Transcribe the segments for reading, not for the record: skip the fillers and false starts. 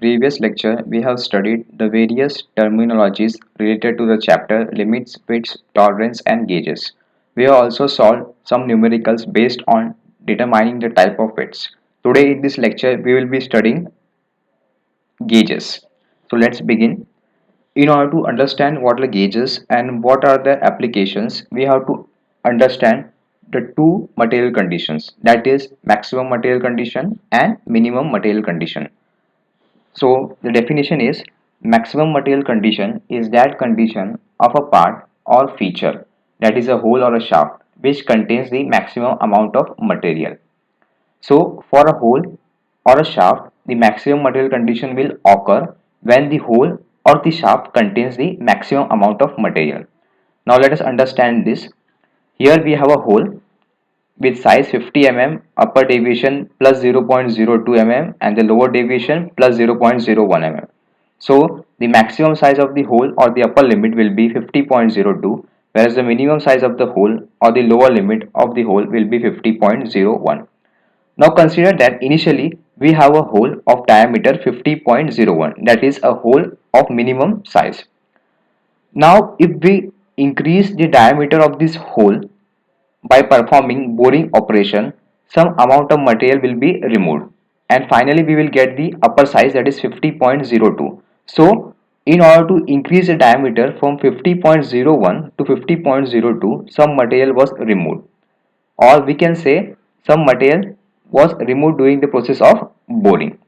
previous lecture, we have studied the various terminologies related to the chapter limits, widths, tolerance, and gauges. We have also solved some numericals based on determining the type of widths. Today in this lecture, we will be studying gauges. So let's begin. In order to understand what are gauges and what are their applications, we have to understand the two material conditions, that is maximum material condition and minimum material condition. So the definition is maximum material condition is that condition of a part or feature, that is a hole or a shaft, which contains the maximum amount of material. So for a hole or a shaft, the maximum material condition will occur when the hole or the shaft contains the maximum amount of material. Now let us understand this. Here we have a hole with size 50 mm, upper deviation plus 0.02 mm and the lower deviation plus 0.01 mm. So the maximum size of the hole or the upper limit will be 50.02, whereas the minimum size of the hole or the lower limit of the hole will be 50.01. Now consider that initially we have a hole of diameter 50.01, that is a hole of minimum size. Now if we increase the diameter of this hole by performing boring operation, some amount of material will be removed and finally we will get the upper size, that is 50.02. So in order to increase the diameter from 50.01 to 50.02, some material was removed, or we can say some material was removed during the process of boring.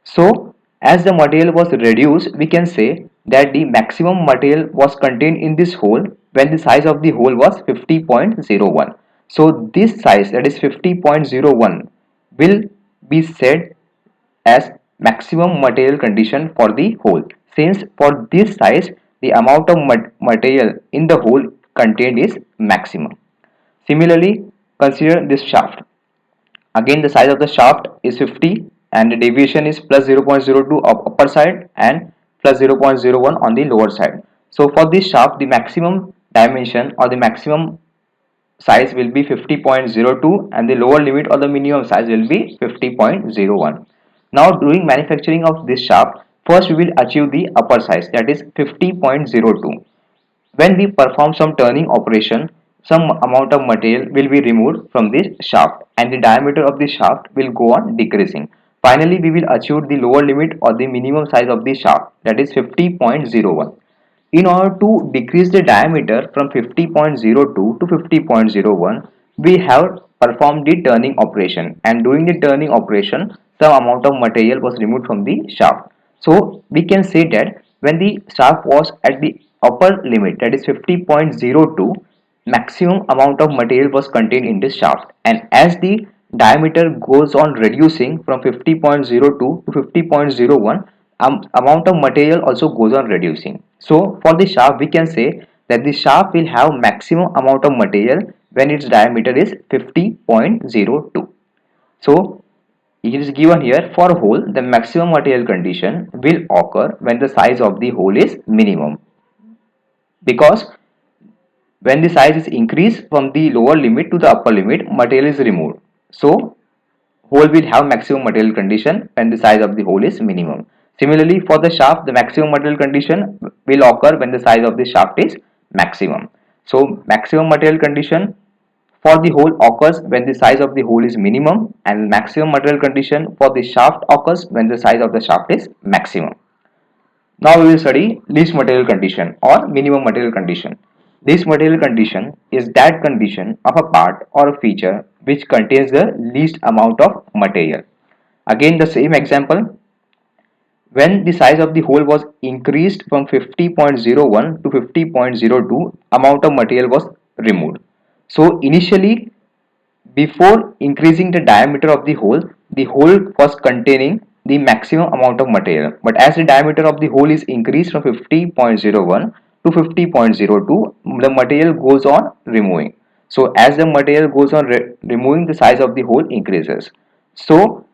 So as the material was reduced, we can say that the maximum material was contained in this hole when the size of the hole was 50.01. So this size, that is 50.01, will be said as maximum material condition for the hole, since for this size the amount of material in the hole contained is maximum. Similarly, consider this shaft. Again, the size of the shaft is 50 and the deviation is plus 0.02 of upper side and plus 0.01 on the lower side. So for this shaft, the maximum dimension or the maximum size will be 50.02 and the lower limit or the minimum size will be 50.01. Now during manufacturing of this shaft, first we will achieve the upper size, that is 50.02. When we perform some turning operation, some amount of material will be removed from this shaft and the diameter of the shaft will go on decreasing. Finally, we will achieve the lower limit or the minimum size of the shaft, that is 50.01. In order to decrease the diameter from 50.02 to 50.01, we have performed the turning operation, and during the turning operation some amount of material was removed from the shaft. So we can say that when the shaft was at the upper limit, that is 50.02, maximum amount of material was contained in this shaft, and as the diameter goes on reducing from 50.02 to 50.01, amount of material also goes on reducing. So for the shaft we can say that the shaft will have maximum amount of material when its diameter is 50.02. So it is given here, for a hole the maximum material condition will occur when the size of the hole is minimum, because when the size is increased from the lower limit to the upper limit, material is removed. So hole will have maximum material condition when the size of the hole is minimum. Similarly, for the shaft, the maximum material condition will occur when the size of the shaft is maximum. So maximum material condition for the hole occurs when the size of the hole is minimum, and maximum material condition for the shaft occurs when the size of the shaft is maximum. Now we will study least material condition or minimum material condition. Least material condition is that condition of a part or a feature which contains the least amount of material. Again the same example, when the size of the hole was increased from 50.01 to 50.02, amount of material was removed. So initially, before increasing the diameter of the hole was containing the maximum amount of material. But as the diameter of the hole is increased from 50.01 to 50.02, the material goes on removing. So as the material goes on removing, the size of the hole increases. So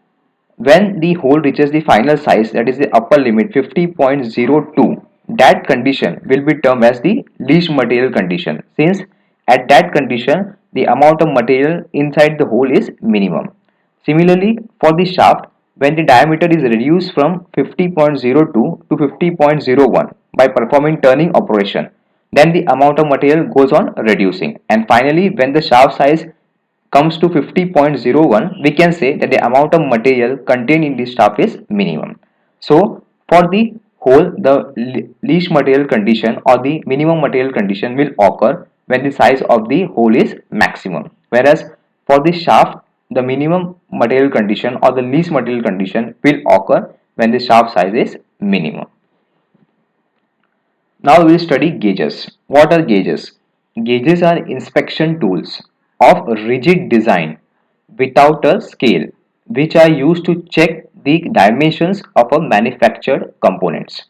when the hole reaches the final size, that is the upper limit 50.02, that condition will be termed as the least material condition, since at that condition the amount of material inside the hole is minimum. Similarly, for the shaft, when the diameter is reduced from 50.02 to 50.01 by performing turning operation, then the amount of material goes on reducing. And finally, when the shaft size comes to 50.01, we can say that the amount of material contained in the shaft is minimum. So for the hole, the least material condition or the minimum material condition will occur when the size of the hole is maximum, whereas for the shaft, the minimum material condition or the least material condition will occur when the shaft size is minimum. Now we will study gauges. What are gauges? Gauges are inspection tools of rigid design without a scale, which are used to check the dimensions of a manufactured components.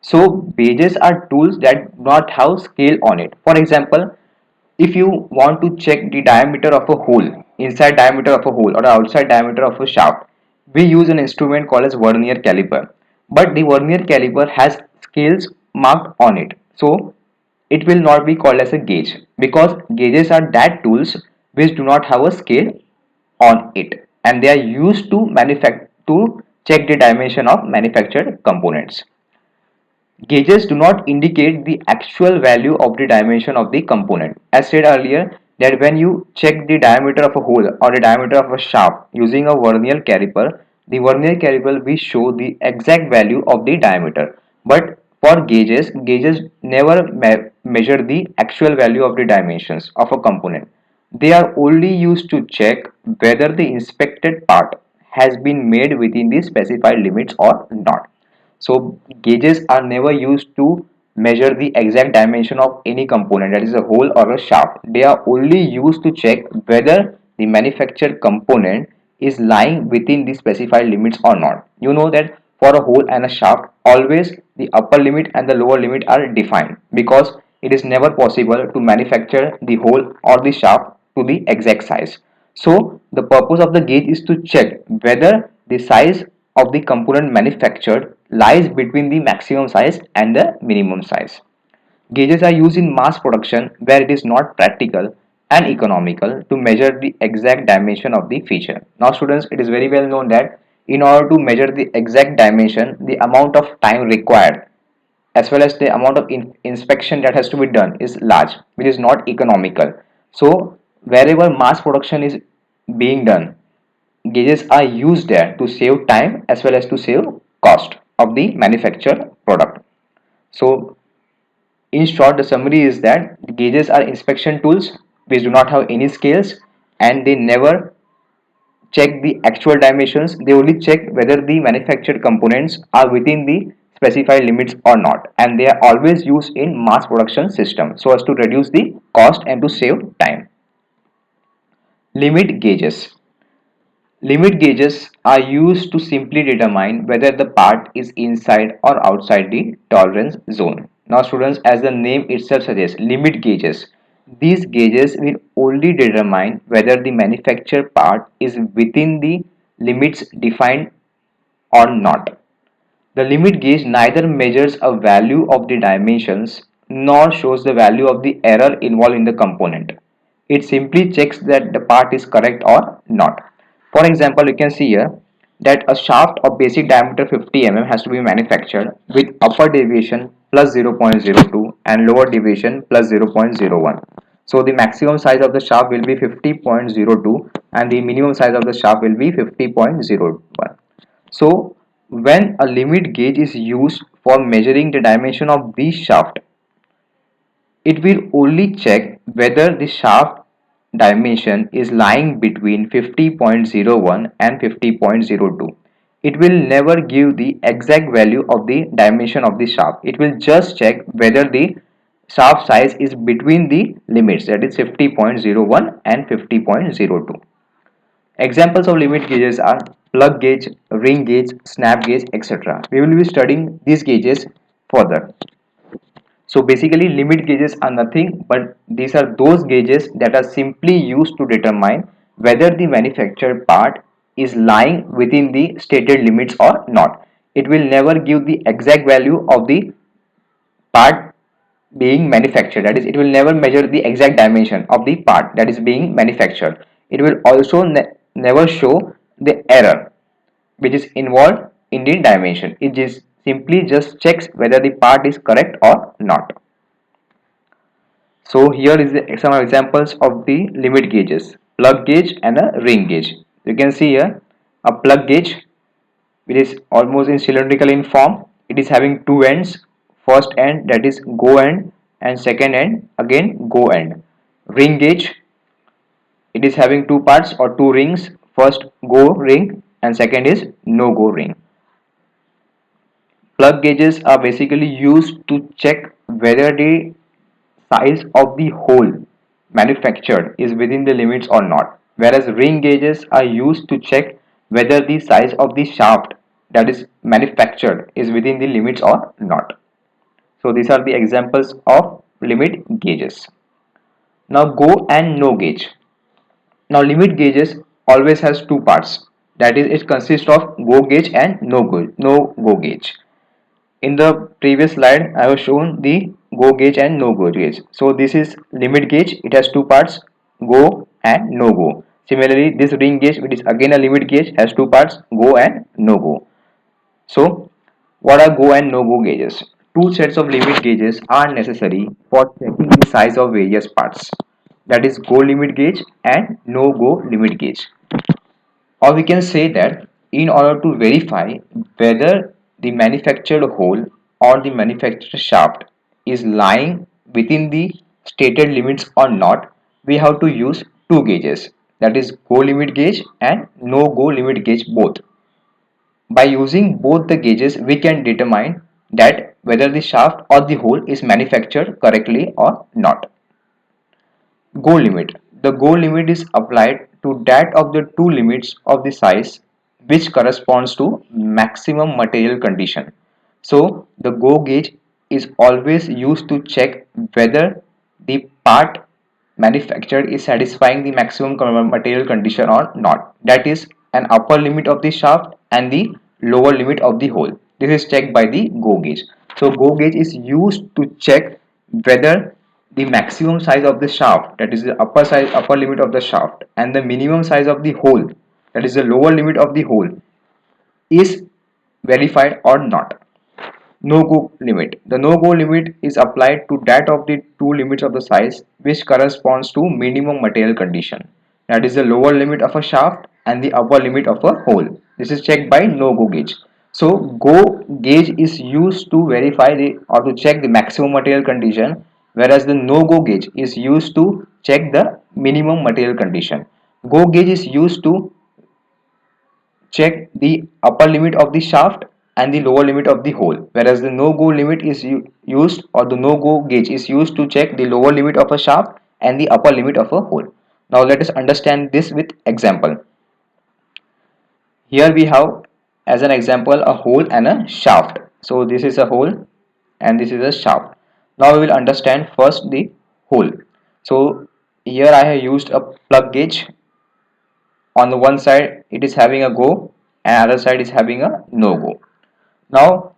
So gauges are tools that do not have scale on it. For example, if you want to check the diameter of a hole, inside diameter of a hole or outside diameter of a shaft, we use an instrument called as vernier caliper. But the vernier caliper has scales marked on it. So it will not be called as a gauge, because gauges are that tools which do not have a scale on it, and they are used to check the dimension of manufactured components. Gauges do not indicate the actual value of the dimension of the component. As said earlier, that when you check the diameter of a hole or the diameter of a shaft using a vernier caliper, the vernier caliper will show the exact value of the diameter. But for gauges, gauges never measure the actual value of the dimensions of a component. They are only used to check whether the inspected part has been made within the specified limits or not. So gauges are never used to measure the exact dimension of any component, that is a hole or a shaft. They are only used to check whether the manufactured component is lying within the specified limits or not. You know that for a hole and a shaft, always the upper limit and the lower limit are defined, because it is never possible to manufacture the hole or the shaft to the exact size. So the purpose of the gauge is to check whether the size of the component manufactured lies between the maximum size and the minimum size. Gauges are used in mass production where it is not practical and economical to measure the exact dimension of the feature. Now students, it is very well known that in order to measure the exact dimension, the amount of time required as well as the amount of inspection that has to be done is large, which is not economical. So wherever mass production is being done, gauges are used there to save time as well as to save cost of the manufactured product. So in short, the summary is that gauges are inspection tools which do not have any scales, and they never check the actual dimensions. They only check whether the manufactured components are within the specified limits or not, and they are always used in mass production system so as to reduce the cost and to save time. Limit gauges. Limit gauges are used to simply determine whether the part is inside or outside the tolerance zone. Now students, as the name itself suggests, limit gauges. These gauges will only determine whether the manufactured part is within the limits defined or not. The limit gauge neither measures a value of the dimensions nor shows the value of the error involved in the component. It simply checks that the part is correct or not. For example, you can see here that a shaft of basic diameter 50 mm has to be manufactured with upper deviation plus 0.02 and lower deviation plus 0.01. So the maximum size of the shaft will be 50.02 and the minimum size of the shaft will be 50.01. So when a limit gauge is used for measuring the dimension of the shaft, it will only check whether the shaft dimension is lying between 50.01 and 50.02. It will never give the exact value of the dimension of the shaft. It will just check whether the shaft size is between the limits, that is 50.01 and 50.02. Examples of limit gauges are plug gauge, ring gauge, snap gauge, etc. We will be studying these gauges further. So basically limit gauges are nothing but these are those gauges that are simply used to determine whether the manufactured part is lying within the stated limits or not. It will never give the exact value of the part being manufactured, that is it will never measure the exact dimension of the part that is being manufactured. It will also never show the error. which is involved in the dimension. It just simply just checks whether the part is correct or not. So here is some examples of the limit gauges: plug gauge and a ring gauge. You can see here a plug gauge, which is almost in cylindrical in form. It is having two ends. First end, that is go end, and second end again go end. Ring gauge, it is having two parts or two rings. First go ring and second is no go ring. Plug gauges are basically used to check whether the size of the hole manufactured is within the limits or not, whereas ring gauges are used to check whether the size of the shaft that is manufactured is within the limits or not. So these are the examples of limit gauges. Now go and no gauge. Now limit gauges always has two parts, that is it consists of go gauge and no go gauge. In the previous slide I have shown the go gauge and no go gauge. So this is limit gauge, it has two parts, go and no go. Similarly this ring gauge, which is again a limit gauge, has two parts, go and no go. So what are go and no go gauges? Two sets of limit gauges are necessary for checking the size of various parts, that is go limit gauge and no go limit gauge. Or we can say that in order to verify whether the manufactured hole or the manufactured shaft is lying within the stated limits or not, we have to use two gauges, that is go limit gauge and no go limit gauge both. By using both the gauges, we can determine that whether the shaft or the hole is manufactured correctly or not. Go limit. The go limit is applied to that of the two limits of the size which corresponds to maximum material condition. So the go gauge is always used to check whether the part manufactured is satisfying the maximum material condition or not. That is an upper limit of the shaft and the lower limit of the hole. This is checked by the go gauge. So go gauge is used to check whether the maximum size of the shaft, that is the upper limit of the shaft, and the minimum size of the hole, that is the lower limit of the hole, is verified or not. No go limit. The no go limit is applied to that of the two limits of the size which corresponds to minimum material condition, that is the lower limit of a shaft and the upper limit of a hole. This is checked by no go gauge. So go gauge is used to verify the or to check the maximum material condition, whereas the no go gauge is used to check the minimum material condition. Go gauge is used to check the upper limit of the shaft and the lower limit of the hole, whereas the no go limit is used, or the no go gauge is used to check the lower limit of a shaft and the upper limit of a hole. Now let us understand this with example. Here we have as an example a hole and a shaft. So this is a hole and this is a shaft. Now we will understand first the hole. So here I have used a plug gauge. On the one side it is having a go and other side is having a no go. Now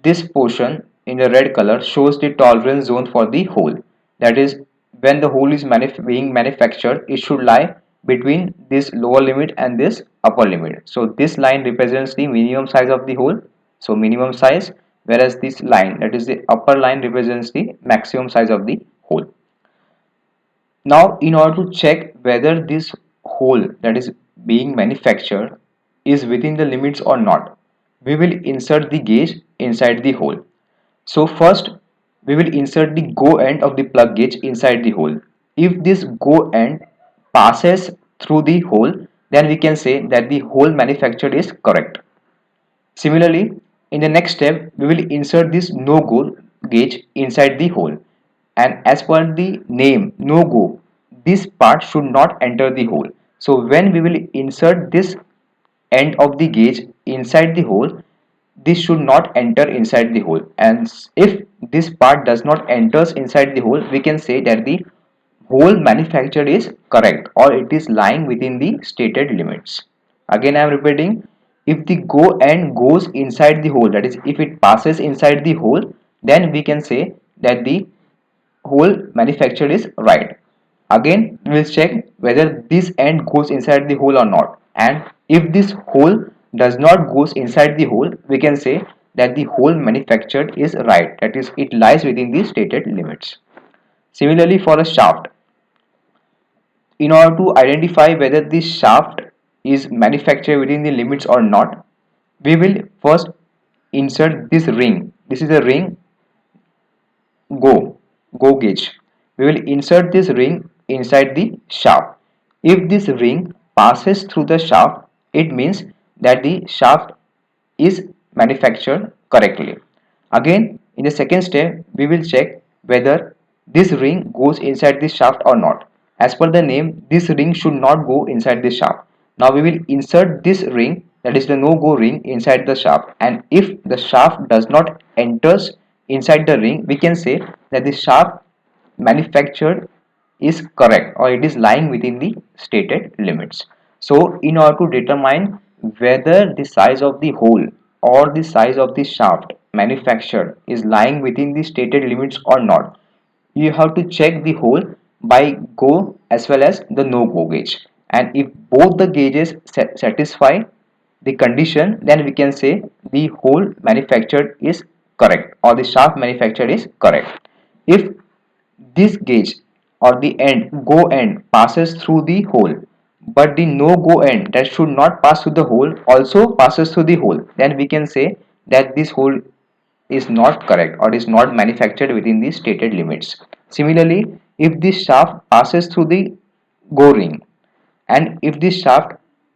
this portion in the red color shows the tolerance zone for the hole, that is when the hole is being manufactured it should lie between this lower limit and this upper limit. So this line represents the minimum size of the hole, so minimum size, whereas this line, that is the upper line, represents the maximum size of the hole. Now in order to check whether this hole that is being manufactured is within the limits or not, we will insert the gauge inside the hole. So first we will insert the go end of the plug gauge inside the hole. If this go end passes through the hole, then we can say that the hole manufactured is correct. Similarly, in the next step, we will insert this no-go gauge inside the hole. And as per the name no-go, this part should not enter the hole. So when we will insert this end of the gauge inside the hole, this should not enter inside the hole. And if this part does not enters inside the hole, we can say that the hole manufactured is correct or it is lying within the stated limits. Again I am repeating, if the go end goes inside the hole, that is if it passes inside the hole, then we can say that the hole manufactured is right. Again we will check whether this end goes inside the hole or not, and If this hole does not goes inside the hole, we can say that the hole manufactured is right, that is, it lies within the stated limits. Similarly, for a shaft, in order to identify whether this shaft is manufactured within the limits or not, we will first insert this ring. This is a ring go gauge. We will insert this ring inside the shaft. If this ring passes through the shaft, it means that the shaft is manufactured correctly. Again, in the second step, we will check whether this ring goes inside the shaft or not. As per the name, this ring should not go inside the shaft. Now we will insert this ring, that is the no-go ring, inside the shaft, and if the shaft does not enters inside the ring, we can say that the shaft manufactured is correct, or it is lying within the stated limits. So in order to determine whether the size of the hole or the size of the shaft manufactured is lying within the stated limits or not, you have to check the hole by go as well as the no go gauge, and if both the gauges satisfy the condition, then we can say the hole manufactured is correct or the shaft manufactured is correct. If this gauge or the end go end passes through the hole, but the no go end that should not pass through the hole also passes through the hole, then we can say that this hole is not correct or is not manufactured within the stated limits. Similarly, if this shaft passes through the go ring, and if this shaft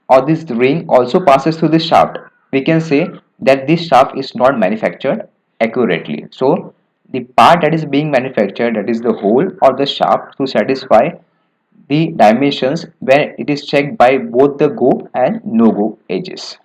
or this ring also passes through the shaft, we can say that this shaft is not manufactured accurately. So the part that is being manufactured, that is the hole or the shaft, to satisfy the dimensions when it is checked by both the go and no go edges.